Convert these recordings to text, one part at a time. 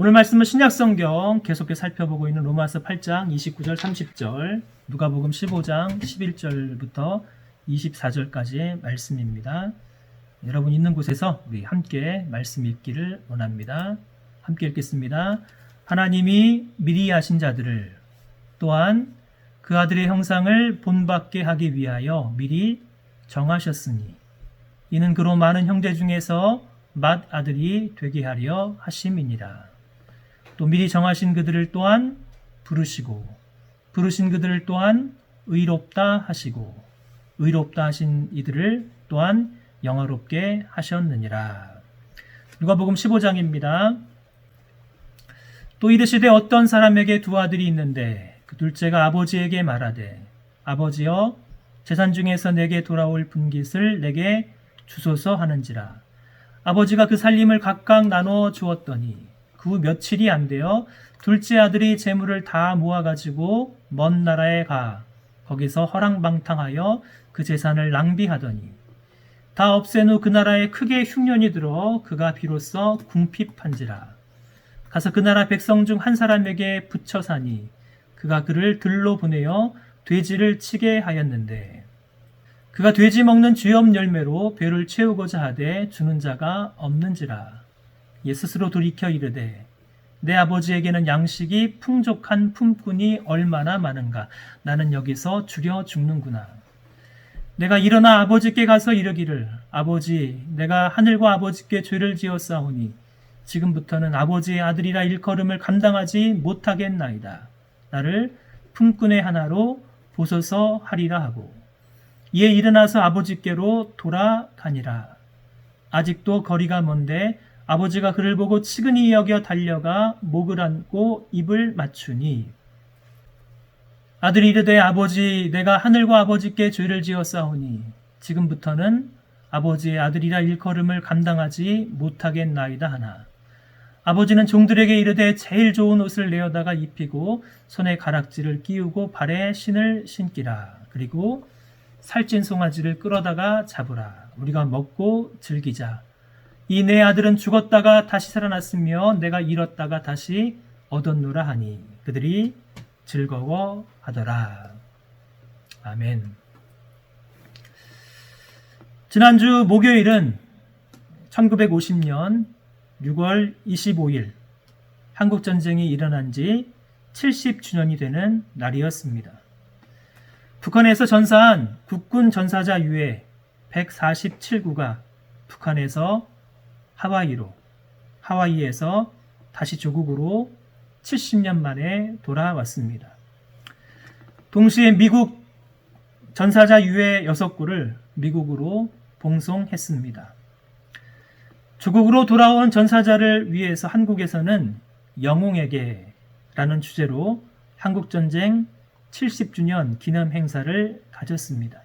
오늘 말씀은 신약성경 계속해서 살펴보고 있는 로마서 8장 29절 30절, 누가복음 15장 11절부터 24절까지의 말씀입니다. 여러분 있는 곳에서 우리 함께 말씀 읽기를 원합니다. 함께 읽겠습니다. 하나님이 미리 아신 자들을 또한 그 아들의 형상을 본받게 하기 위하여 미리 정하셨으니 이는 그로 많은 형제 중에서 맏아들이 되게 하려 하심이니라. 또 미리 정하신 그들을 또한 부르시고 부르신 그들을 또한 의롭다 하시고 의롭다 하신 이들을 또한 영화롭게 하셨느니라. 누가복음 15장입니다. 또 이르시되 어떤 사람에게 두 아들이 있는데 그 둘째가 아버지에게 말하되 아버지여 재산 중에서 내게 돌아올 분깃을 내게 주소서 하는지라. 아버지가 그 살림을 각각 나눠 주었더니 그 후 며칠이 안 되어 둘째 아들이 재물을 다 모아가지고 먼 나라에 가 거기서 허랑방탕하여 그 재산을 낭비하더니 다 없앤 후 그 나라에 크게 흉년이 들어 그가 비로소 궁핍한지라. 가서 그 나라 백성 중 한 사람에게 붙여 사니 그가 그를 들로 보내어 돼지를 치게 하였는데 그가 돼지 먹는 죄업 열매로 배를 채우고자 하되 주는 자가 없는지라. 예 스스로 돌이켜 이르되 내 아버지에게는 양식이 풍족한 품꾼이 얼마나 많은가. 나는 여기서 줄여 죽는구나. 내가 일어나 아버지께 가서 이르기를 아버지 내가 하늘과 아버지께 죄를 지었사오니 지금부터는 아버지의 아들이라 일컬음을 감당하지 못하겠나이다. 나를 품꾼의 하나로 보소서 하리라 하고 이에 일어나서 아버지께로 돌아가니라. 아직도 거리가 먼데 아버지가 그를 보고 치근히 여겨 달려가 목을 안고 입을 맞추니 아들이 이르되 아버지 내가 하늘과 아버지께 죄를 지었사오니 지금부터는 아버지의 아들이라 일컬음을 감당하지 못하겠나이다 하나 아버지는 종들에게 이르되 제일 좋은 옷을 내어다가 입히고 손에 가락지를 끼우고 발에 신을 신기라. 그리고 살찐 송아지를 끌어다가 잡으라. 우리가 먹고 즐기자. 이 내 아들은 죽었다가 다시 살아났으며 내가 잃었다가 다시 얻었노라 하니 그들이 즐거워하더라. 아멘. 지난주 목요일은 1950년 6월 25일 한국전쟁이 일어난 지 70주년이 되는 날이었습니다. 북한에서 전사한 국군 전사자 유해 147구가 북한에서 하와이에서 다시 조국으로 70년 만에 돌아왔습니다. 동시에 미국 전사자 유해 6구를 미국으로 봉송했습니다. 조국으로 돌아온 전사자를 위해서 한국에서는 영웅에게라는 주제로 한국전쟁 70주년 기념 행사를 가졌습니다.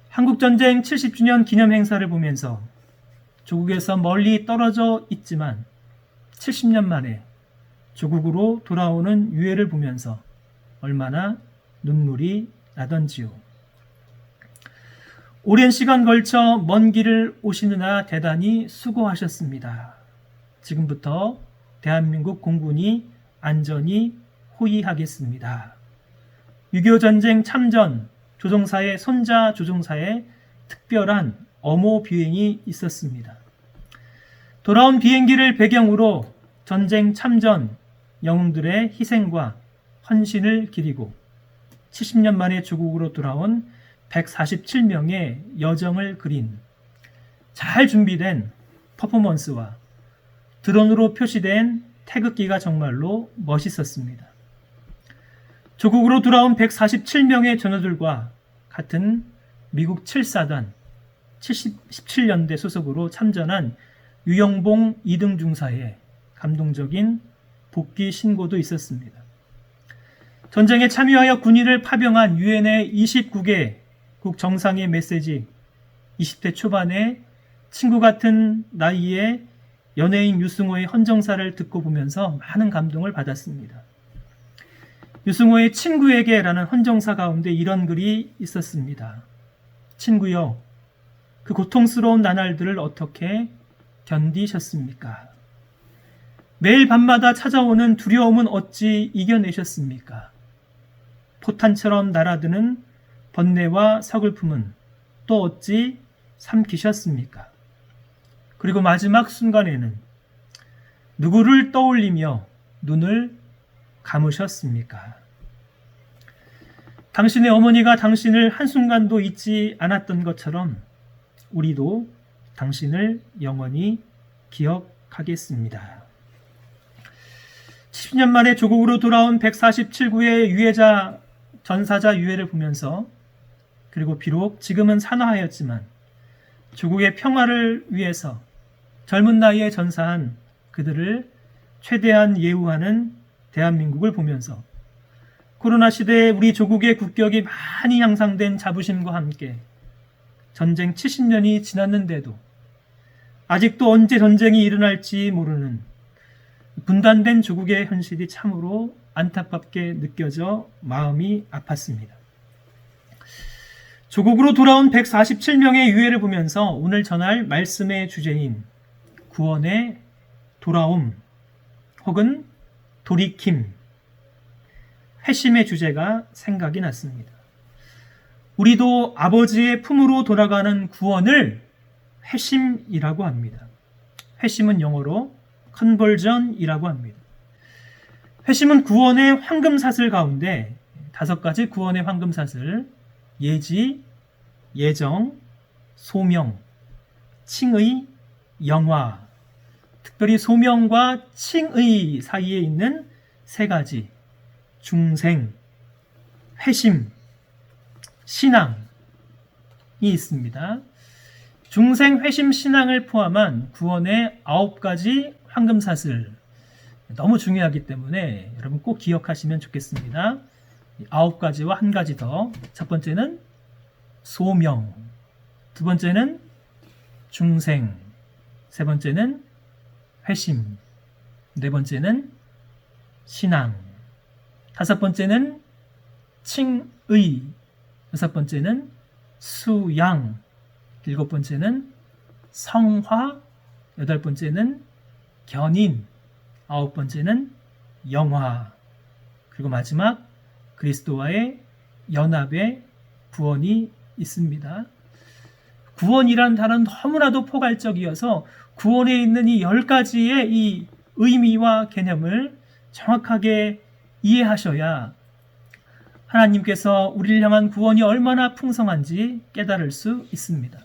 한국전쟁 70주년 기념 행사를 보면서 조국에서 멀리 떨어져 있지만 70년 만에 조국으로 돌아오는 유해를 보면서 얼마나 눈물이 나던지요. 오랜 시간 걸쳐 먼 길을 오시느라 대단히 수고하셨습니다. 지금부터 대한민국 공군이 안전히 호위하겠습니다. 6.25 전쟁 참전 조종사의 손자 조종사의 특별한 어모 비행이 있었습니다. 돌아온 비행기를 배경으로 전쟁 참전 영웅들의 희생과 헌신을 기리고 70년 만에 조국으로 돌아온 147명의 여정을 그린 잘 준비된 퍼포먼스와 드론으로 표시된 태극기가 정말로 멋있었습니다. 조국으로 돌아온 147명의 전우들과 같은 미국 7사단 17년대 소속으로 참전한 유영봉 2등 중사의 감동적인 복귀 신고도 있었습니다. 전쟁에 참여하여 군인을 파병한 유엔의 29개국 정상의 메시지, 20대 초반에 친구 같은 나이에 연예인 유승호의 헌정사를 듣고 보면서 많은 감동을 받았습니다. 유승호의 친구에게라는 헌정사 가운데 이런 글이 있었습니다. 친구여, 그 고통스러운 나날들을 어떻게 견디셨습니까? 매일 밤마다 찾아오는 두려움은 어찌 이겨내셨습니까? 포탄처럼 날아드는 번뇌와 서글픔은 또 어찌 삼키셨습니까? 그리고 마지막 순간에는 누구를 떠올리며 눈을 감으셨습니까? 당신의 어머니가 당신을 한순간도 잊지 않았던 것처럼 우리도 당신을 영원히 기억하겠습니다. 10년 만에 조국으로 돌아온 147구의 유해자, 전사자 유해를 보면서, 그리고 비록 지금은 산화하였지만 조국의 평화를 위해서 젊은 나이에 전사한 그들을 최대한 예우하는 대한민국을 보면서 코로나 시대에 우리 조국의 국격이 많이 향상된 자부심과 함께 전쟁 70년이 지났는데도 아직도 언제 전쟁이 일어날지 모르는 분단된 조국의 현실이 참으로 안타깝게 느껴져 마음이 아팠습니다. 조국으로 돌아온 147명의 유해를 보면서 오늘 전할 말씀의 주제인 구원의 돌아옴 혹은 돌이킴, 회심의 주제가 생각이 났습니다. 우리도 아버지의 품으로 돌아가는 구원을 회심이라고 합니다. 회심은 영어로 컨버전이라고 합니다. 회심은 구원의 황금사슬 가운데 5가지 구원의 황금사슬, 예지, 예정, 소명, 칭의, 영화, 특별히 소명과 칭의 사이에 있는 3가지, 중생, 회심, 신앙이 있습니다. 중생, 회심, 신앙을 포함한 구원의 9가지 황금사슬, 너무 중요하기 때문에 여러분 꼭 기억하시면 좋겠습니다. 9가지와 1가지 더. 첫 번째는 소명, 두 번째는 중생, 세 번째는 회심, 네 번째는 신앙, 5번째는 칭의, 6번째는 수양, 7번째는 성화, 8번째는 견인, 9번째는 영화, 그리고 마지막 그리스도와의 연합의 구원이 있습니다. 구원이라는 단어는 너무나도 포괄적이어서 구원에 있는 이 10가지의 이 의미와 개념을 정확하게 이해하셔야 하나님께서 우리를 향한 구원이 얼마나 풍성한지 깨달을 수 있습니다.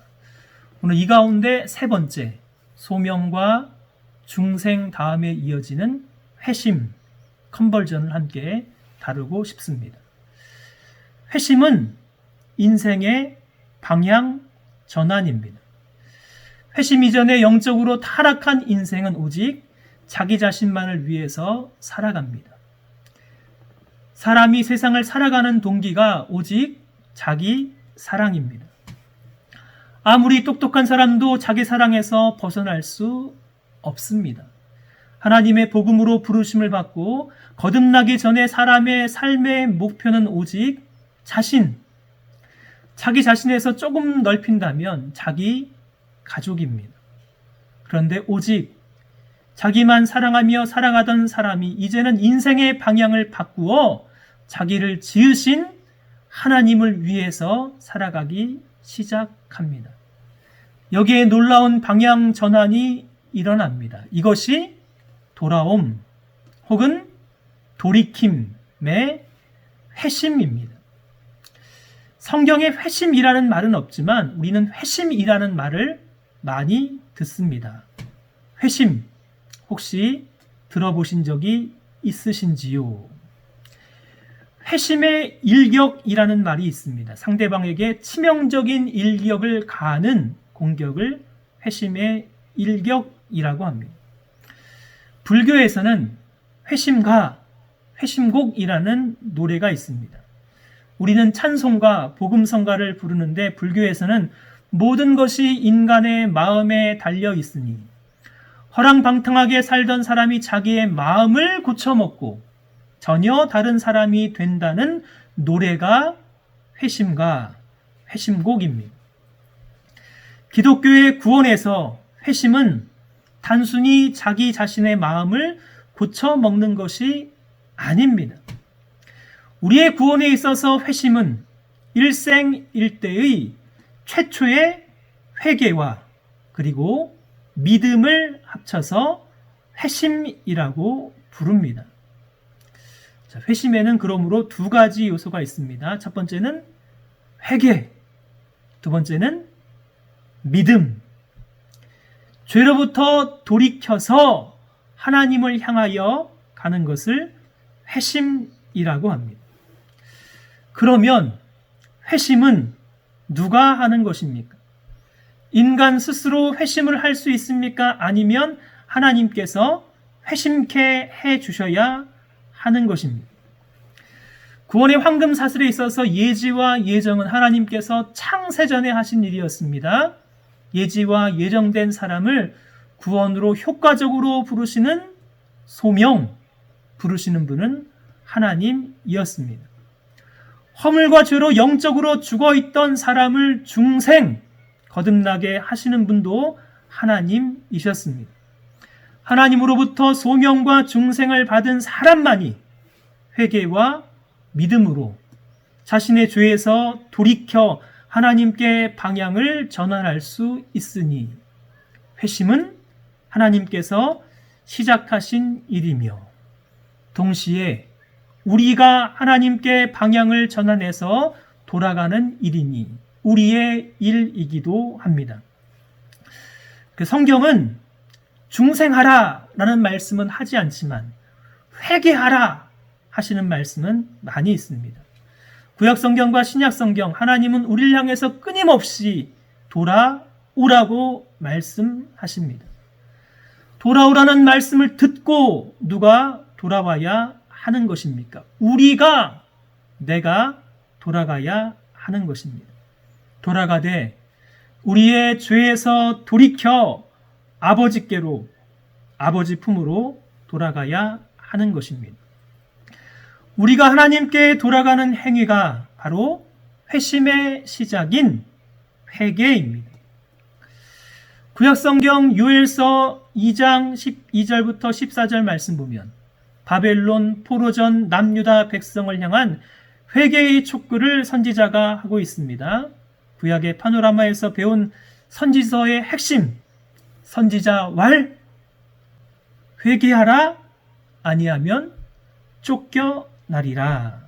오늘 이 가운데 3번째, 소명과 중생 다음에 이어지는 회심, 컨버전을 함께 다루고 싶습니다. 회심은 인생의 방향 전환입니다. 회심 이전에 영적으로 타락한 인생은 오직 자기 자신만을 위해서 살아갑니다. 사람이 세상을 살아가는 동기가 오직 자기 사랑입니다. 아무리 똑똑한 사람도 자기 사랑에서 벗어날 수 없습니다. 하나님의 복음으로 부르심을 받고 거듭나기 전에 사람의 삶의 목표는 오직 자기 자신에서 조금 넓힌다면 자기 가족입니다. 그런데 오직 자기만 사랑하며 살아가던 사람이 이제는 인생의 방향을 바꾸어 자기를 지으신 하나님을 위해서 살아가기 시작합니다. 여기에 놀라운 방향 전환이 일어납니다. 이것이 돌아옴 혹은 돌이킴의 회심입니다. 성경에 회심이라는 말은 없지만 우리는 회심이라는 말을 많이 듣습니다. 회심 혹시 들어보신 적이 있으신지요? 회심의 일격이라는 말이 있습니다. 상대방에게 치명적인 일격을 가하는 공격을 회심의 일격이라고 합니다. 불교에서는 회심가, 회심곡이라는 노래가 있습니다. 우리는 찬송가, 복음성가를 부르는데 불교에서는 모든 것이 인간의 마음에 달려 있으니 허랑방탕하게 살던 사람이 자기의 마음을 고쳐먹고 전혀 다른 사람이 된다는 노래가 회심가, 회심곡입니다. 기독교의 구원에서 회심은 단순히 자기 자신의 마음을 고쳐 먹는 것이 아닙니다. 우리의 구원에 있어서 회심은 일생일대의 최초의 회개와 그리고 믿음을 합쳐서 회심이라고 부릅니다. 자, 회심에는 그러므로 두 가지 요소가 있습니다. 첫 번째는 회개, 두 번째는 믿음. 죄로부터 돌이켜서 하나님을 향하여 가는 것을 회심이라고 합니다. 그러면 회심은 누가 하는 것입니까? 인간 스스로 회심을 할 수 있습니까? 아니면 하나님께서 회심케 해 주셔야 하는 것입니다. 구원의 황금사슬에 있어서 예지와 예정은 하나님께서 창세전에 하신 일이었습니다. 예지와 예정된 사람을 구원으로 효과적으로 부르시는 소명, 부르시는 분은 하나님이었습니다. 허물과 죄로 영적으로 죽어있던 사람을 중생, 거듭나게 하시는 분도 하나님이셨습니다. 하나님으로부터 소명과 중생을 받은 사람만이 회개와 믿음으로 자신의 죄에서 돌이켜 하나님께 방향을 전환할 수 있으니 회심은 하나님께서 시작하신 일이며 동시에 우리가 하나님께 방향을 전환해서 돌아가는 일이니 우리의 일이기도 합니다. 그 성경은 중생하라 라는 말씀은 하지 않지만 회개하라 하시는 말씀은 많이 있습니다. 구약성경과 신약성경, 하나님은 우리를 향해서 끊임없이 돌아오라고 말씀하십니다. 돌아오라는 말씀을 듣고 누가 돌아와야 하는 것입니까? 우리가, 내가 돌아가야 하는 것입니다. 돌아가되 우리의 죄에서 돌이켜 아버지께로, 아버지 품으로 돌아가야 하는 것입니다. 우리가 하나님께 돌아가는 행위가 바로 회심의 시작인 회개입니다. 구약성경 요엘서 2장 12절부터 14절 말씀 보면 바벨론 포로전 남유다 백성을 향한 회개의 촉구를 선지자가 하고 있습니다. 구약의 파노라마에서 배운 선지서의 핵심, 선지자 왈, 회개하라 아니하면 쫓겨나리라.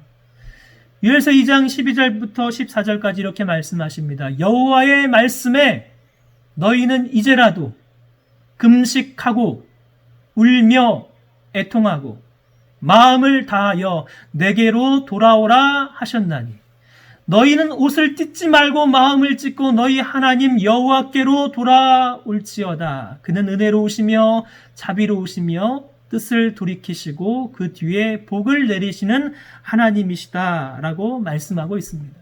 요엘서 2장 12절부터 14절까지 이렇게 말씀하십니다. 여호와의 말씀에 너희는 이제라도 금식하고 울며 애통하고 마음을 다하여 내게로 돌아오라 하셨나니 너희는 옷을 찢지 말고 마음을 찢고 너희 하나님 여호와께로 돌아올지어다. 그는 은혜로우시며 자비로우시며 뜻을 돌이키시고 그 뒤에 복을 내리시는 하나님이시다 라고 말씀하고 있습니다.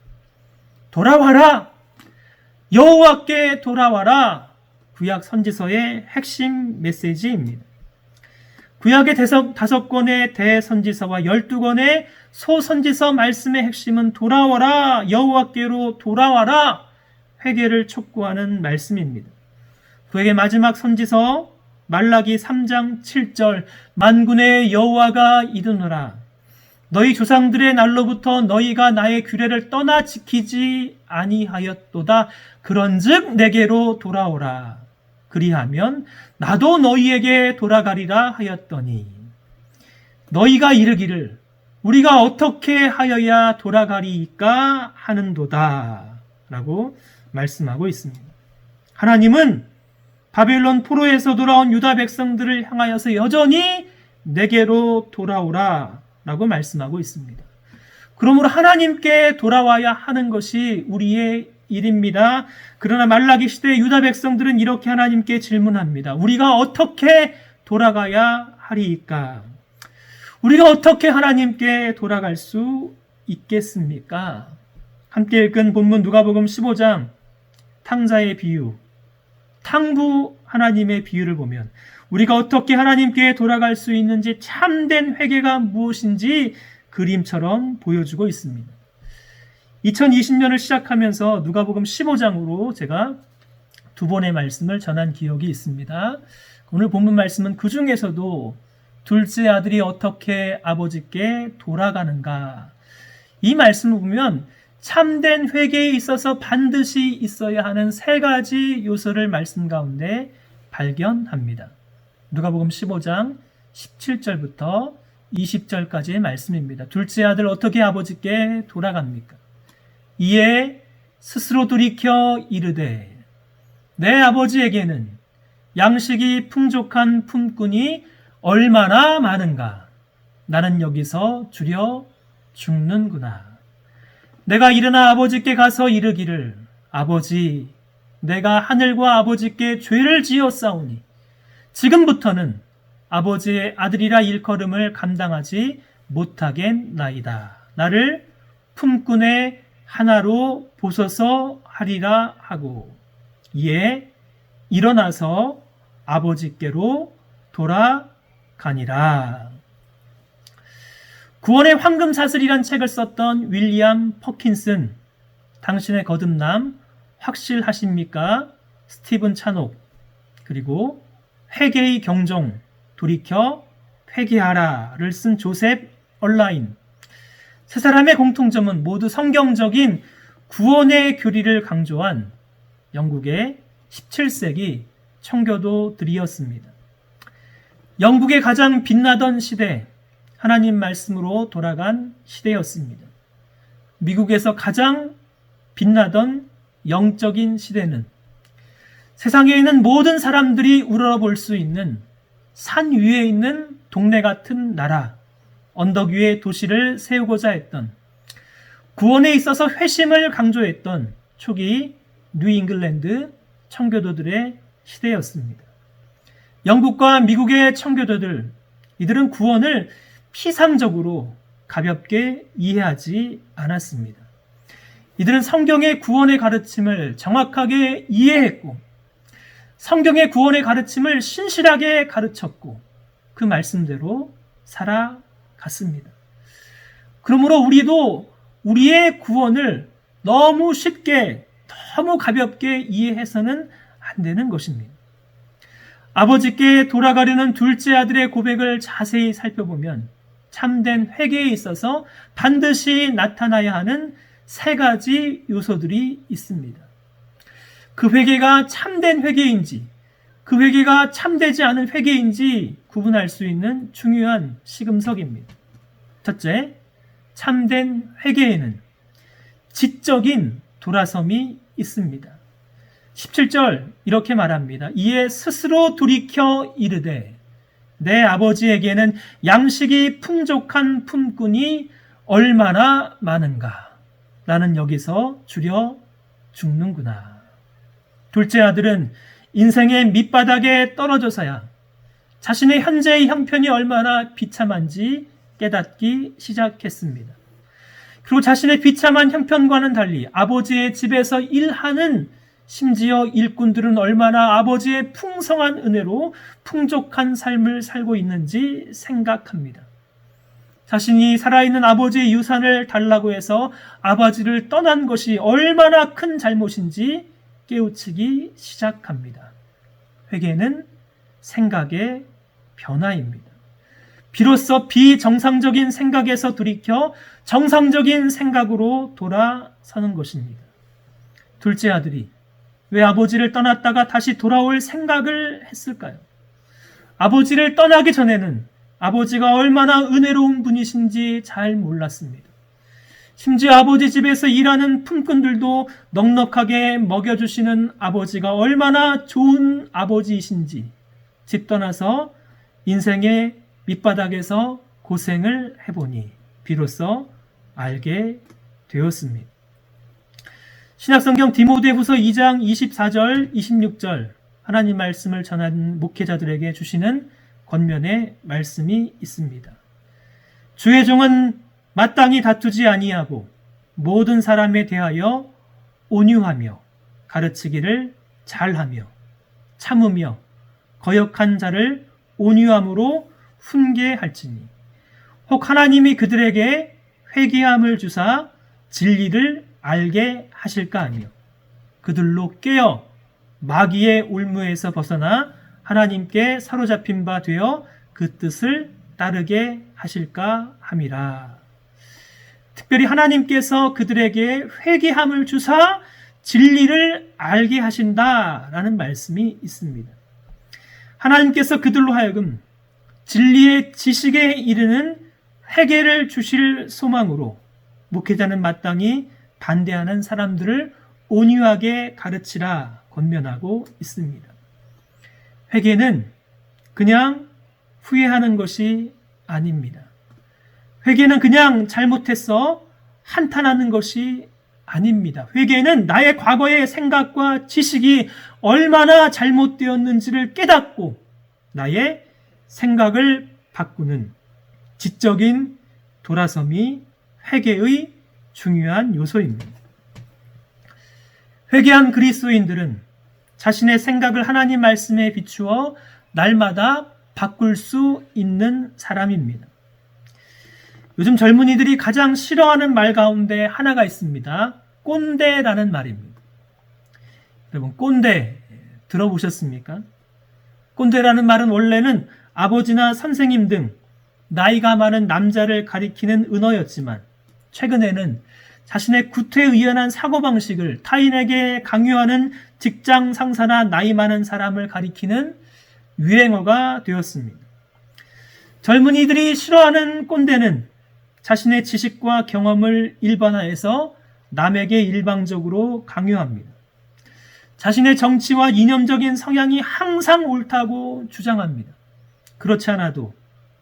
돌아와라! 여호와께 돌아와라! 구약 선지서의 핵심 메시지입니다. 구약의 5권의 대선지서와 12권의 소선지서 말씀의 핵심은 돌아와라, 여호와께로 돌아와라, 회개를 촉구하는 말씀입니다. 구약의 마지막 선지서 말라기 3장 7절 만군의 여호와가 이르노라 너희 조상들의 날로부터 너희가 나의 규례를 떠나 지키지 아니하였도다. 그런즉 내게로 돌아오라. 그리하면 나도 너희에게 돌아가리라 하였더니 너희가 이르기를 우리가 어떻게 하여야 돌아가리이까 하는도다 라고 말씀하고 있습니다. 하나님은 바벨론 포로에서 돌아온 유다 백성들을 향하여서 여전히 내게로 돌아오라 라고 말씀하고 있습니다. 그러므로 하나님께 돌아와야 하는 것이 우리의 일입니다. 그러나 말라기 시대의 유다 백성들은 이렇게 하나님께 질문합니다. 우리가 어떻게 돌아가야 하리이까? 우리가 어떻게 하나님께 돌아갈 수 있겠습니까? 함께 읽은 본문 누가복음 15장 탕자의 비유, 탕부 하나님의 비유를 보면 우리가 어떻게 하나님께 돌아갈 수 있는지 참된 회개가 무엇인지 그림처럼 보여주고 있습니다. 2020년을 시작하면서 누가복음 15장으로 제가 두 번의 말씀을 전한 기억이 있습니다. 오늘 본문 말씀은 그 중에서도 둘째 아들이 어떻게 아버지께 돌아가는가, 이 말씀을 보면 참된 회개에 있어서 반드시 있어야 하는 세 가지 요소를 말씀 가운데 발견합니다. 누가복음 15장 17절부터 20절까지의 말씀입니다. 둘째 아들 어떻게 아버지께 돌아갑니까? 이에 스스로 돌이켜 이르되 내 아버지에게는 양식이 풍족한 품꾼이 얼마나 많은가. 나는 여기서 주려 죽는구나. 내가 일어나 아버지께 가서 이르기를 아버지, 내가 하늘과 아버지께 죄를 지었사오니 지금부터는 아버지의 아들이라 일컬음을 감당하지 못하겠나이다. 나를 품꾼의 하나로 보소서 하리라 하고 이에 일어나서 아버지께로 돌아가니라. 구원의 황금사슬이란 책을 썼던 윌리엄 퍼킨슨, 당신의 거듭남 확실하십니까? 스티븐 차녹, 그리고 회개의 경종, 돌이켜 회개하라를 쓴 조셉 얼라인, 세 사람의 공통점은 모두 성경적인 구원의 교리를 강조한 영국의 17세기 청교도들이었습니다. 영국의 가장 빛나던 시대, 하나님 말씀으로 돌아간 시대였습니다. 미국에서 가장 빛나던 영적인 시대는 세상에 있는 모든 사람들이 우러러볼 수 있는 산 위에 있는 동네 같은 나라, 언덕 위에 도시를 세우고자 했던, 구원에 있어서 회심을 강조했던 초기 뉴잉글랜드 청교도들의 시대였습니다. 영국과 미국의 청교도들, 이들은 구원을 피상적으로 가볍게 이해하지 않았습니다. 이들은 성경의 구원의 가르침을 정확하게 이해했고 성경의 구원의 가르침을 신실하게 가르쳤고 그 말씀대로 살아갔습니다. 그러므로 우리도 우리의 구원을 너무 쉽게, 너무 가볍게 이해해서는 안 되는 것입니다. 아버지께 돌아가려는 둘째 아들의 고백을 자세히 살펴보면 참된 회개에 있어서 반드시 나타나야 하는 세 가지 요소들이 있습니다. 그 회개가 참된 회개인지, 그 회개가 참되지 않은 회개인지 구분할 수 있는 중요한 시금석입니다. 첫째, 참된 회개에는 지적인 돌아섬이 있습니다. 17절 이렇게 말합니다. 이에 스스로 돌이켜 이르되 내 아버지에게는 양식이 풍족한 품꾼이 얼마나 많은가. 나는 여기서 주려 죽는구나. 둘째 아들은 인생의 밑바닥에 떨어져서야 자신의 현재의 형편이 얼마나 비참한지 깨닫기 시작했습니다. 그리고 자신의 비참한 형편과는 달리 아버지의 집에서 일하는, 심지어 일꾼들은 얼마나 아버지의 풍성한 은혜로 풍족한 삶을 살고 있는지 생각합니다. 자신이 살아있는 아버지의 유산을 달라고 해서 아버지를 떠난 것이 얼마나 큰 잘못인지 깨우치기 시작합니다. 회개는 생각의 변화입니다. 비로소 비정상적인 생각에서 돌이켜 정상적인 생각으로 돌아서는 것입니다. 둘째 아들이 왜 아버지를 떠났다가 다시 돌아올 생각을 했을까요? 아버지를 떠나기 전에는 아버지가 얼마나 은혜로운 분이신지 잘 몰랐습니다. 심지어 아버지 집에서 일하는 품꾼들도 넉넉하게 먹여주시는 아버지가 얼마나 좋은 아버지이신지 집 떠나서 인생의 밑바닥에서 고생을 해보니 비로소 알게 되었습니다. 신약성경 디모데후서 2장 24절 26절 하나님 말씀을 전하는 목회자들에게 주시는 권면의 말씀이 있습니다. 주의 종은 마땅히 다투지 아니하고 모든 사람에 대하여 온유하며 가르치기를 잘하며 참으며 거역한 자를 온유함으로 훈계할지니 혹 하나님이 그들에게 회개함을 주사 진리를 알게 하실까 하며 그들로 깨어 마귀의 올무에서 벗어나 하나님께 사로잡힌 바 되어 그 뜻을 따르게 하실까 함이라. 특별히 하나님께서 그들에게 회개함을 주사 진리를 알게 하신다라는 말씀이 있습니다. 하나님께서 그들로 하여금 진리의 지식에 이르는 회개를 주실 소망으로 목회자는 마땅히 반대하는 사람들을 온유하게 가르치라 권면하고 있습니다. 회개는 그냥 후회하는 것이 아닙니다. 회개는 그냥 잘못해서 한탄하는 것이 아닙니다. 회개는 나의 과거의 생각과 지식이 얼마나 잘못되었는지를 깨닫고 나의 생각을 바꾸는 지적인 돌아섬이 회개의 중요한 요소입니다. 회개한 그리스도인들은 자신의 생각을 하나님 말씀에 비추어 날마다 바꿀 수 있는 사람입니다. 요즘 젊은이들이 가장 싫어하는 말 가운데 하나가 있습니다. 꼰대라는 말입니다. 여러분, 꼰대 들어보셨습니까? 꼰대라는 말은 원래는 아버지나 선생님 등 나이가 많은 남자를 가리키는 은어였지만 최근에는 자신의 구태의연한 사고방식을 타인에게 강요하는 직장 상사나 나이 많은 사람을 가리키는 유행어가 되었습니다. 젊은이들이 싫어하는 꼰대는 자신의 지식과 경험을 일반화해서 남에게 일방적으로 강요합니다. 자신의 정치와 이념적인 성향이 항상 옳다고 주장합니다. 그렇지 않아도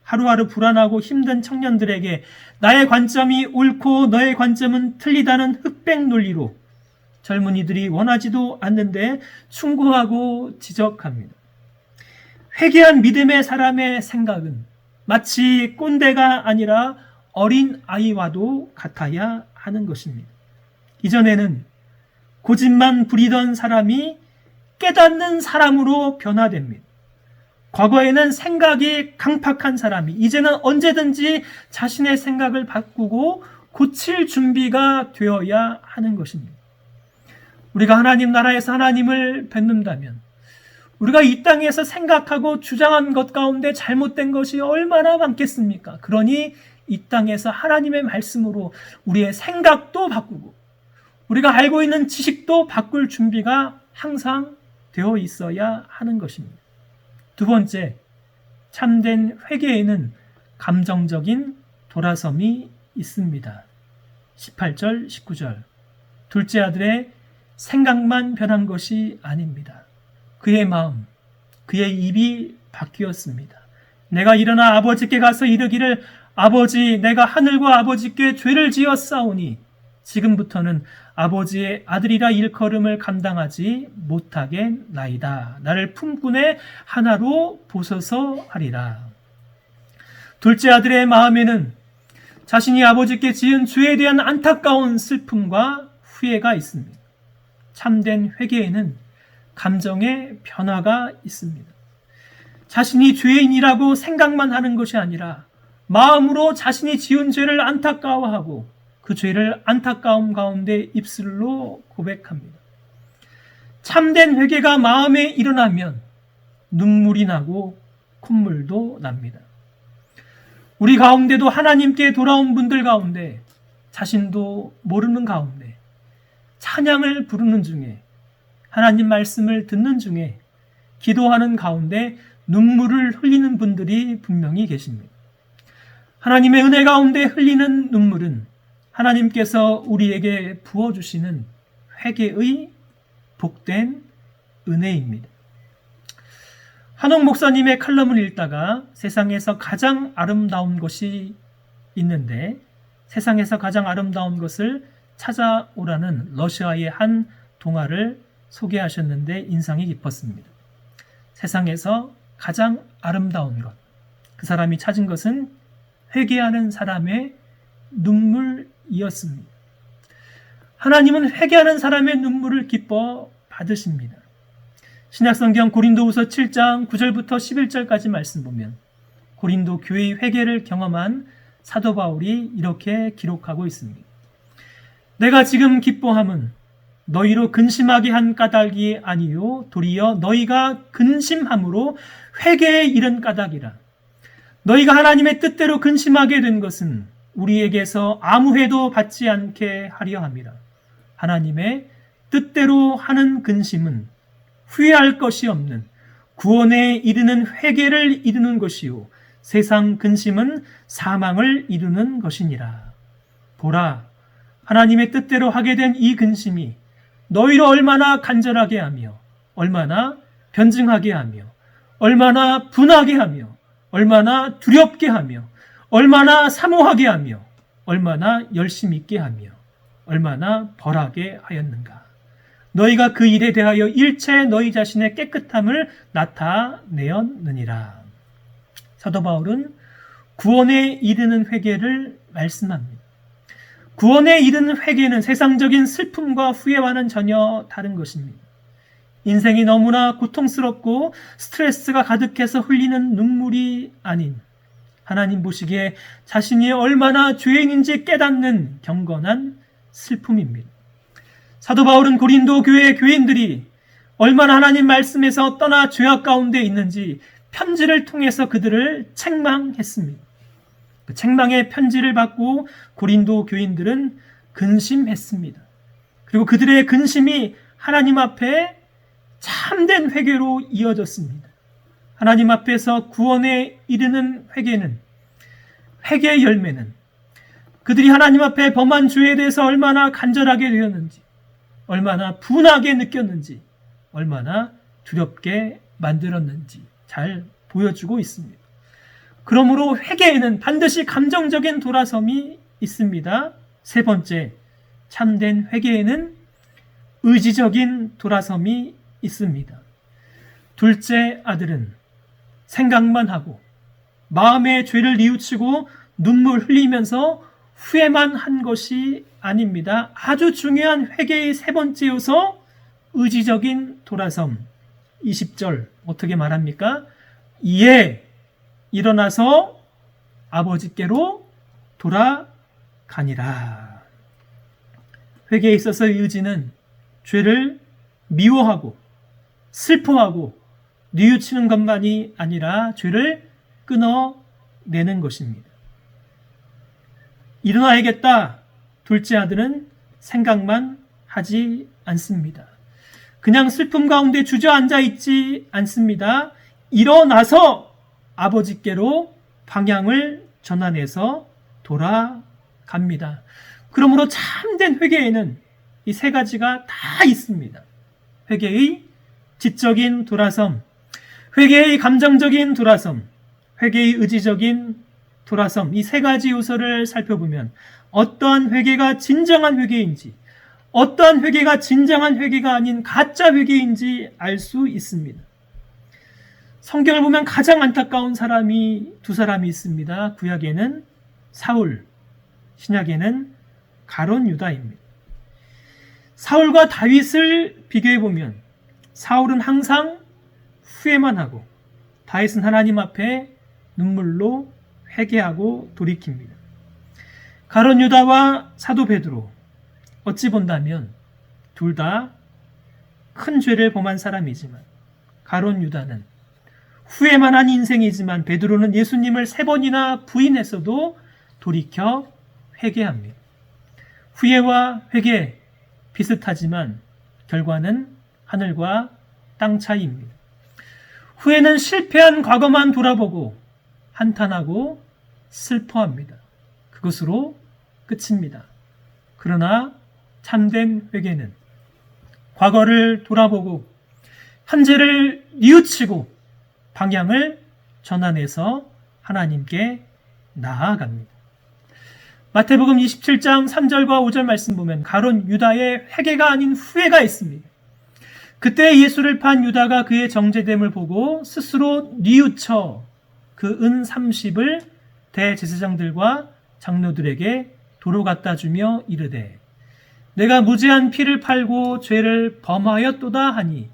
하루하루 불안하고 힘든 청년들에게 나의 관점이 옳고 너의 관점은 틀리다는 흑백 논리로 젊은이들이 원하지도 않는데 충고하고 지적합니다. 회개한 믿음의 사람의 생각은 마치 꼰대가 아니라 어린 아이와도 같아야 하는 것입니다. 이전에는 고집만 부리던 사람이 깨닫는 사람으로 변화됩니다. 과거에는 생각이 강팍한 사람이 이제는 언제든지 자신의 생각을 바꾸고 고칠 준비가 되어야 하는 것입니다. 우리가 하나님 나라에서 하나님을 뵙는다면 우리가 이 땅에서 생각하고 주장한 것 가운데 잘못된 것이 얼마나 많겠습니까? 그러니 이 땅에서 하나님의 말씀으로 우리의 생각도 바꾸고 우리가 알고 있는 지식도 바꿀 준비가 항상 되어 있어야 하는 것입니다. 두 번째, 참된 회개에는 감정적인 돌아섬이 있습니다. 18절, 19절. 둘째 아들의 생각만 변한 것이 아닙니다. 그의 마음, 그의 입이 바뀌었습니다. 내가 일어나 아버지께 가서 이르기를 아버지, 내가 하늘과 아버지께 죄를 지었사오니 지금부터는 아버지의 아들이라 일컬음을 감당하지 못하겠나이다. 나를 품꾼의 하나로 보소서 하리라. 둘째 아들의 마음에는 자신이 아버지께 지은 죄에 대한 안타까운 슬픔과 후회가 있습니다. 참된 회개에는 감정의 변화가 있습니다. 자신이 죄인이라고 생각만 하는 것이 아니라 마음으로 자신이 지은 죄를 안타까워하고 그 죄를 안타까움 가운데 입술로 고백합니다. 참된 회개가 마음에 일어나면 눈물이 나고 콧물도 납니다. 우리 가운데도 하나님께 돌아온 분들 가운데 자신도 모르는 가운데 찬양을 부르는 중에 하나님 말씀을 듣는 중에 기도하는 가운데 눈물을 흘리는 분들이 분명히 계십니다. 하나님의 은혜 가운데 흘리는 눈물은 하나님께서 우리에게 부어주시는 회개의 복된 은혜입니다. 한옥 목사님의 칼럼을 읽다가 세상에서 가장 아름다운 것이 있는데 세상에서 가장 아름다운 것을 찾아오라는 러시아의 한 동화를 소개하셨는데 인상이 깊었습니다. 세상에서 가장 아름다운 것, 그 사람이 찾은 것은 회개하는 사람의 눈물이었습니다. 하나님은 회개하는 사람의 눈물을 기뻐 받으십니다. 신약성경 고린도후서 7장 9절부터 11절까지 말씀 보면 고린도 교회의 회개를 경험한 사도 바울이 이렇게 기록하고 있습니다. 내가 지금 기뻐함은 너희로 근심하게 한 까닭이 아니요 도리어 너희가 근심함으로 회개에 이른 까닭이라. 너희가 하나님의 뜻대로 근심하게 된 것은 우리에게서 아무 해도 받지 않게 하려 함이라. 하나님의 뜻대로 하는 근심은 후회할 것이 없는 구원에 이르는 회개를 이루는 것이요 세상 근심은 사망을 이루는 것이니라. 보라, 하나님의 뜻대로 하게 된 이 근심이 너희를 얼마나 간절하게 하며 얼마나 변증하게 하며 얼마나 분하게 하며 얼마나 두렵게 하며 얼마나 사모하게 하며 얼마나 열심 있게 하며 얼마나 벌하게 하였는가. 너희가 그 일에 대하여 일체 너희 자신의 깨끗함을 나타내었느니라. 사도 바울은 구원에 이르는 회개를 말씀합니다. 구원에 이르는 회개는 세상적인 슬픔과 후회와는 전혀 다른 것입니다. 인생이 너무나 고통스럽고 스트레스가 가득해서 흘리는 눈물이 아닌 하나님 보시기에 자신이 얼마나 죄인인지 깨닫는 경건한 슬픔입니다. 사도 바울은 고린도 교회의 교인들이 얼마나 하나님 말씀에서 떠나 죄악 가운데 있는지 편지를 통해서 그들을 책망했습니다. 그 책망의 편지를 받고 고린도 교인들은 근심했습니다. 그리고 그들의 근심이 하나님 앞에 참된 회개로 이어졌습니다. 하나님 앞에서 구원에 이르는 회개는, 회개의 열매는 그들이 하나님 앞에 범한 죄에 대해서 얼마나 간절하게 되었는지, 얼마나 분하게 느꼈는지, 얼마나 두렵게 만들었는지 잘 보여주고 있습니다. 그러므로 회개에는 반드시 감정적인 돌아섬이 있습니다. 세 번째, 참된 회개에는 의지적인 돌아섬이 있습니다. 둘째 아들은 생각만 하고 마음의 죄를 뉘우치고 눈물 흘리면서 후회만 한 것이 아닙니다. 아주 중요한 회개의 세 번째 요소, 의지적인 돌아섬. 20절 어떻게 말합니까? 이에 일어나서 아버지께로 돌아가니라. 회개에 있어서의 의지는 죄를 미워하고 슬퍼하고 뉘우치는 것만이 아니라 죄를 끊어내는 것입니다. 일어나야겠다. 둘째 아들은 생각만 하지 않습니다. 그냥 슬픔 가운데 주저앉아 있지 않습니다. 일어나서 아버지께로 방향을 전환해서 돌아갑니다. 그러므로 참된 회개에는 이 세 가지가 다 있습니다. 회개의 지적인 돌아섬, 회개의 감정적인 돌아섬, 회개의 의지적인 돌아섬, 이 세 가지 요소를 살펴보면 어떠한 회개가 진정한 회개인지, 어떠한 회개가 진정한 회개가 아닌 가짜 회개인지 알 수 있습니다. 성경을 보면 가장 안타까운 사람이 두 사람이 있습니다. 구약에는 사울, 신약에는 가론 유다입니다. 사울과 다윗을 비교해 보면 사울은 항상 후회만 하고 다윗은 하나님 앞에 눈물로 회개하고 돌이킵니다. 가론 유다와 사도 베드로, 어찌 본다면 둘 다 큰 죄를 범한 사람이지만 가론 유다는 후회만 한 인생이지만 베드로는 예수님을 3번이나 부인했어도 돌이켜 회개합니다. 후회와 회개 비슷하지만 결과는 하늘과 땅 차이입니다. 후회는 실패한 과거만 돌아보고 한탄하고 슬퍼합니다. 그것으로 끝입니다. 그러나 참된 회개는 과거를 돌아보고 현재를 뉘우치고 방향을 전환해서 하나님께 나아갑니다. 마태복음 27장 3절과 5절 말씀 보면 가론 유다의 회개가 아닌 후회가 있습니다. 그때 예수를 판 유다가 그의 정죄됨을 보고 스스로 뉘우쳐 그 은 30을 대제사장들과 장로들에게 도로 갖다 주며 이르되 내가 무죄한 피를 팔고 죄를 범하였도다 하니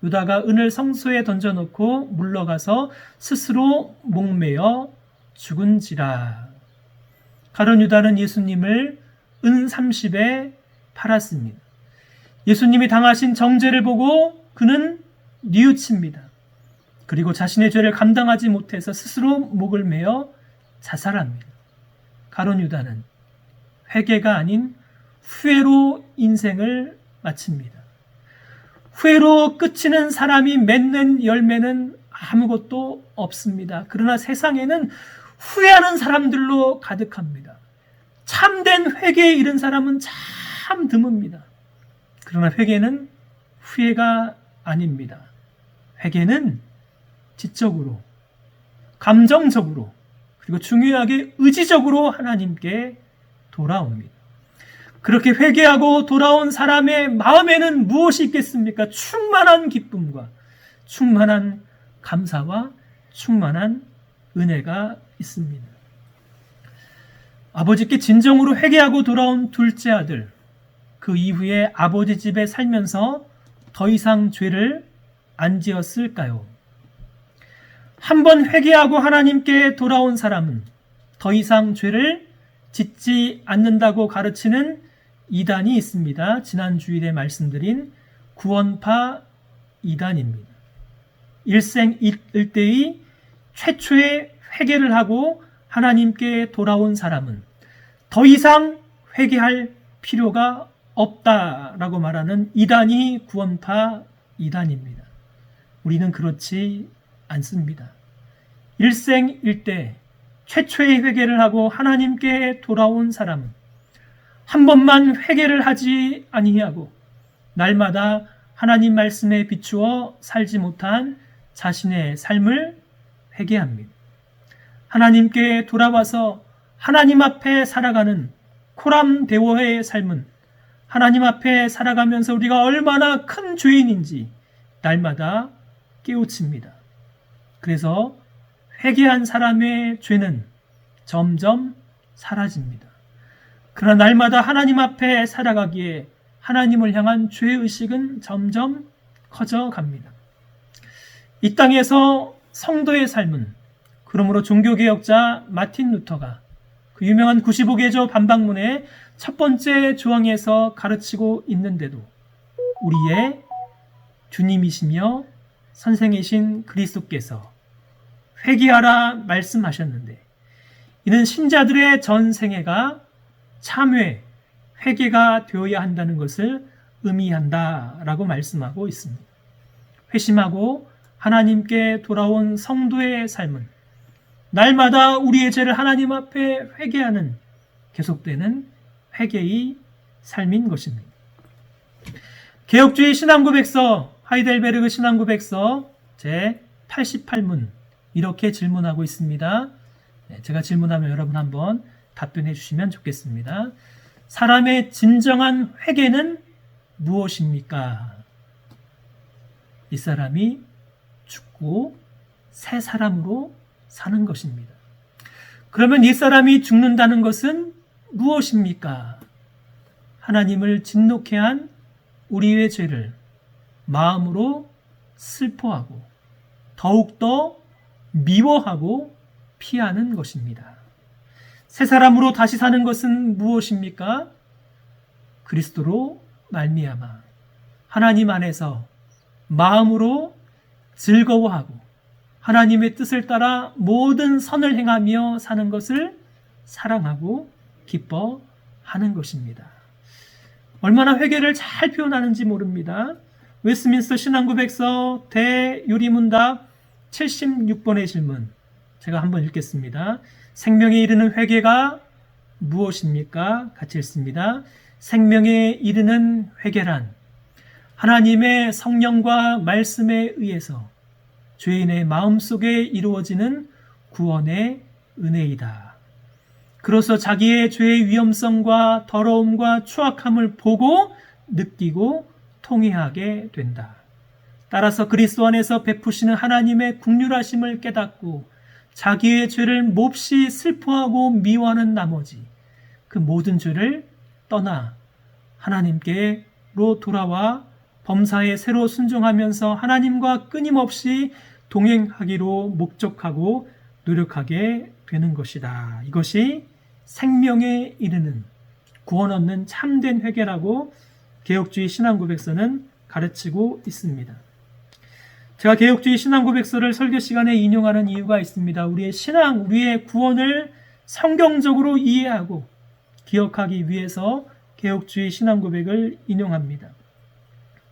유다가 은을 성소에 던져놓고 물러가서 스스로 목매어 죽은지라. 가론 유다는 예수님을 은 30에 팔았습니다. 예수님이 당하신 정죄를 보고 그는 뉘우칩니다. 그리고 자신의 죄를 감당하지 못해서 스스로 목을 매어 자살합니다. 가룟 유다는 회개가 아닌 후회로 인생을 마칩니다. 후회로 끝이는 사람이 맺는 열매는 아무것도 없습니다. 그러나 세상에는 후회하는 사람들로 가득합니다. 참된 회개에 이른 사람은 참 드뭅니다. 그러나 회개는 후회가 아닙니다. 회개는 지적으로, 감정적으로, 그리고 중요하게 의지적으로 하나님께 돌아옵니다. 그렇게 회개하고 돌아온 사람의 마음에는 무엇이 있겠습니까? 충만한 기쁨과 충만한 감사와 충만한 은혜가 있습니다. 아버지께 진정으로 회개하고 돌아온 둘째 아들, 그 이후에 아버지 집에 살면서 더 이상 죄를 안 지었을까요? 한번 회개하고 하나님께 돌아온 사람은 더 이상 죄를 짓지 않는다고 가르치는 이단이 있습니다. 지난 주일에 말씀드린 구원파 이단입니다. 일생일대의 최초의 회개를 하고 하나님께 돌아온 사람은 더 이상 회개할 필요가 없다라고 말하는 이단이 구원파 이단입니다. 우리는 그렇지 않습니다. 일생일대 최초의 회개를 하고 하나님께 돌아온 사람은 한 번만 회개를 하지 아니하고 날마다 하나님 말씀에 비추어 살지 못한 자신의 삶을 회개합니다. 하나님께 돌아와서 하나님 앞에 살아가는 코람데오의 삶은 하나님 앞에 살아가면서 우리가 얼마나 큰 죄인인지 날마다 깨우칩니다. 그래서 회개한 사람의 죄는 점점 사라집니다. 그러나 날마다 하나님 앞에 살아가기에 하나님을 향한 죄의식은 점점 커져갑니다. 이 땅에서 성도의 삶은 그러므로 종교개혁자 마틴 루터가 그 유명한 95개조 반박문의 첫 번째 조항에서 가르치고 있는데도 우리의 주님이시며 선생이신 그리스도께서 회개하라 말씀하셨는데 이는 신자들의 전생애가 참회, 회개가 되어야 한다는 것을 의미한다라고 말씀하고 있습니다. 회심하고 하나님께 돌아온 성도의 삶은 날마다 우리의 죄를 하나님 앞에 회개하는 계속되는 회개의 삶인 것입니다. 개혁주의 신앙고백서 하이델베르그 신앙고백서 제88문 이렇게 질문하고 있습니다. 제가 질문하면 여러분 한번 답변해 주시면 좋겠습니다. 사람의 진정한 회개는 무엇입니까? 이 사람이 죽고 새 사람으로 사는 것입니다. 그러면 이 사람이 죽는다는 것은 무엇입니까? 하나님을 진노케 한 우리의 죄를 마음으로 슬퍼하고 더욱더 미워하고 피하는 것입니다. 새 사람으로 다시 사는 것은 무엇입니까? 그리스도로 말미암아 하나님 안에서 마음으로 즐거워하고 하나님의 뜻을 따라 모든 선을 행하며 사는 것을 사랑하고 기뻐하는 것입니다. 얼마나 회개를 잘 표현하는지 모릅니다. 웨스민스터 신앙고백서 대유리문답 76번의 질문 제가 한번 읽겠습니다. 생명에 이르는 회개가 무엇입니까? 같이 읽습니다. 생명에 이르는 회개란 하나님의 성령과 말씀에 의해서 죄인의 마음속에 이루어지는 구원의 은혜이다. 그로써 자기의 죄의 위험성과 더러움과 추악함을 보고 느끼고 통회하게 된다. 따라서 그리스도 안에서 베푸시는 하나님의 긍휼하심을 깨닫고 자기의 죄를 몹시 슬퍼하고 미워하는 나머지 그 모든 죄를 떠나 하나님께로 돌아와 범사에 새로 순종하면서 하나님과 끊임없이 동행하기로 목적하고 노력하게 되는 것이다. 이것이 생명에 이르는 구원 얻는 참된 회개라고 개혁주의 신앙고백서는 가르치고 있습니다. 제가 개혁주의 신앙고백서를 설교 시간에 인용하는 이유가 있습니다. 우리의 신앙, 우리의 구원을 성경적으로 이해하고 기억하기 위해서 개혁주의 신앙고백을 인용합니다.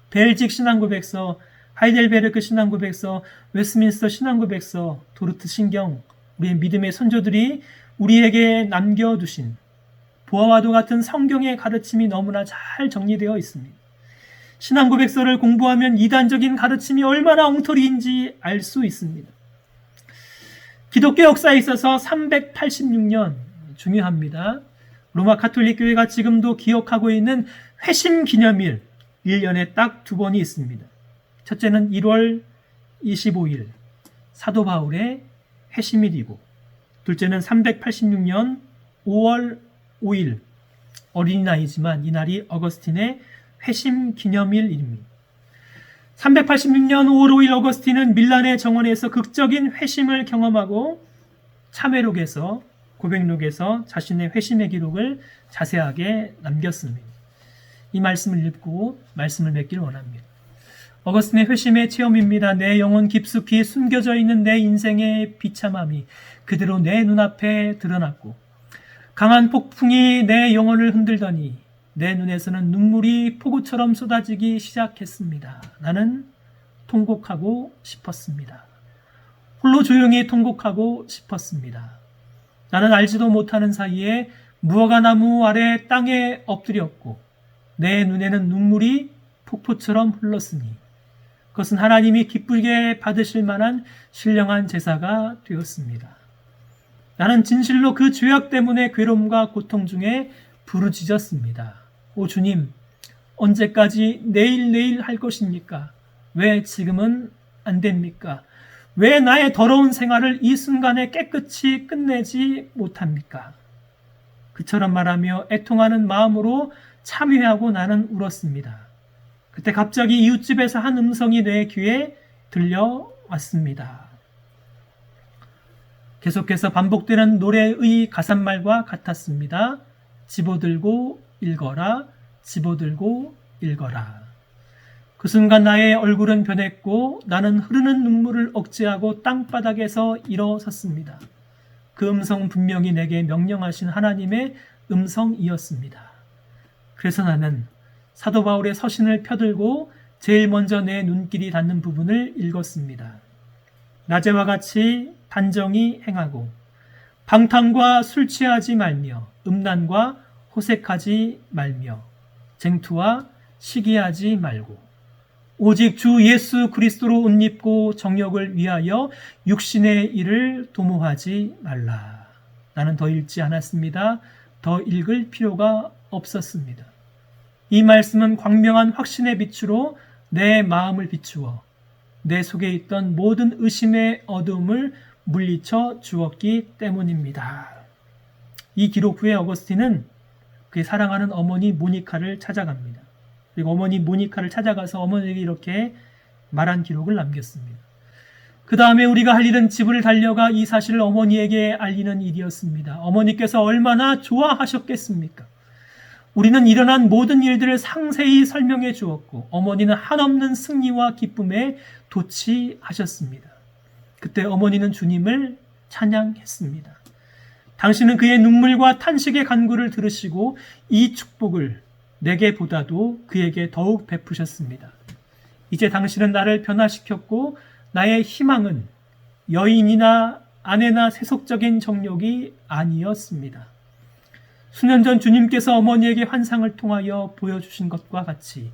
벨직 신앙고백서, 하이델베르크 신앙고백서, 웨스민스터 신앙고백서, 도르트 신경, 우리의 믿음의 선조들이 우리에게 남겨두신 보아와도 같은 성경의 가르침이 너무나 잘 정리되어 있습니다. 신앙고백서를 공부하면 이단적인 가르침이 얼마나 엉터리인지 알 수 있습니다. 기독교 역사에 있어서 386년 중요합니다. 로마 가톨릭 교회가 지금도 기억하고 있는 회심 기념일 1년에 딱 2번이 있습니다. 첫째는 1월 25일 사도 바울의 회심일이고, 둘째는 386년 5월 5일 어린이날이지만 이날이 어거스틴의 회심 기념일입니다. 386년 5월 5일 어거스틴은 밀란의 정원에서 극적인 회심을 경험하고 참회록에서, 고백록에서 자신의 회심의 기록을 자세하게 남겼습니다. 이 말씀을 읽고 말씀을 맺기를 원합니다. 어거스틴의 회심의 체험입니다. 내 영혼 깊숙이 숨겨져 있는 내 인생의 비참함이 그대로 내 눈앞에 드러났고, 강한 폭풍이 내 영혼을 흔들더니 내 눈에서는 눈물이 폭우처럼 쏟아지기 시작했습니다. 나는 통곡하고 싶었습니다. 홀로 조용히 통곡하고 싶었습니다. 나는 알지도 못하는 사이에 무화과 나무 아래 땅에 엎드렸고 내 눈에는 눈물이 폭포처럼 흘렀으니 그것은 하나님이 기쁘게 받으실 만한 신령한 제사가 되었습니다. 나는 진실로 그 죄악 때문에 괴로움과 고통 중에 부르짖었습니다. 오 주님, 언제까지 내일 할 것입니까? 왜 지금은 안 됩니까? 왜 나의 더러운 생활을 이 순간에 깨끗이 끝내지 못합니까? 그처럼 말하며 애통하는 마음으로 참회하고 나는 울었습니다. 그때 갑자기 이웃집에서 한 음성이 내 귀에 들려왔습니다. 계속해서 반복되는 노래의 가사말과 같았습니다. 집어들고 읽어라, 집어들고 읽어라. 그 순간 나의 얼굴은 변했고 나는 흐르는 눈물을 억제하고 땅바닥에서 일어섰습니다. 그 음성은 분명히 내게 명령하신 하나님의 음성이었습니다. 그래서 나는 사도 바울의 서신을 펴들고 제일 먼저 내 눈길이 닿는 부분을 읽었습니다. 낮에와 같이 단정히 행하고 방탕과 술 취하지 말며 음란과 호색하지 말며 쟁투와 시기하지 말고 오직 주 예수 그리스도로 옷 입고 정욕을 위하여 육신의 일을 도모하지 말라. 나는 더 읽지 않았습니다. 더 읽을 필요가 없었습니다. 이 말씀은 광명한 확신의 빛으로 내 마음을 비추어 내 속에 있던 모든 의심의 어두움을 물리쳐 주었기 때문입니다. 이 기록 후에 어거스틴은 그의 사랑하는 어머니 모니카를 찾아갑니다. 그리고 어머니 모니카를 찾아가서 어머니에게 이렇게 말한 기록을 남겼습니다. 그 다음에 우리가 할 일은 집을 달려가 이 사실을 어머니에게 알리는 일이었습니다. 어머니께서 얼마나 좋아하셨겠습니까? 우리는 일어난 모든 일들을 상세히 설명해 주었고 어머니는 한없는 승리와 기쁨에 도취하셨습니다. 그때 어머니는 주님을 찬양했습니다. 당신은 그의 눈물과 탄식의 간구를 들으시고 이 축복을 내게보다도 그에게 더욱 베푸셨습니다. 이제 당신은 나를 변화시켰고 나의 희망은 여인이나 아내나 세속적인 정욕이 아니었습니다. 수년 전 주님께서 어머니에게 환상을 통하여 보여주신 것과 같이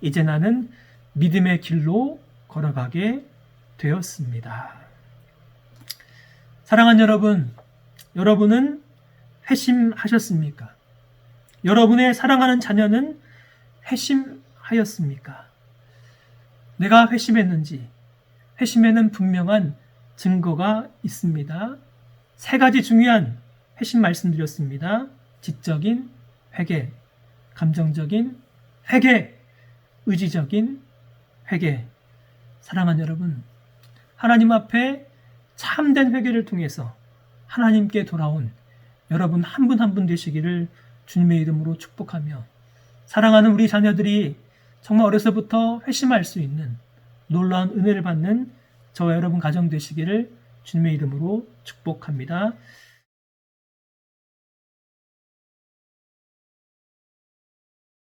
이제 나는 믿음의 길로 걸어가게 되었습니다. 사랑하는 여러분, 여러분은 회심하셨습니까? 여러분의 사랑하는 자녀는 회심하였습니까? 내가 회심했는지, 회심에는 분명한 증거가 있습니다. 3가지 중요한 회심 말씀드렸습니다. 지적인 회개, 감정적인 회개, 의지적인 회개. 사랑하는 여러분, 하나님 앞에 참된 회개를 통해서 하나님께 돌아온 여러분 한 분 한 분 되시기를 주님의 이름으로 축복하며 사랑하는 우리 자녀들이 정말 어려서부터 회심할 수 있는 놀라운 은혜를 받는 저와 여러분 가정 되시기를 주님의 이름으로 축복합니다.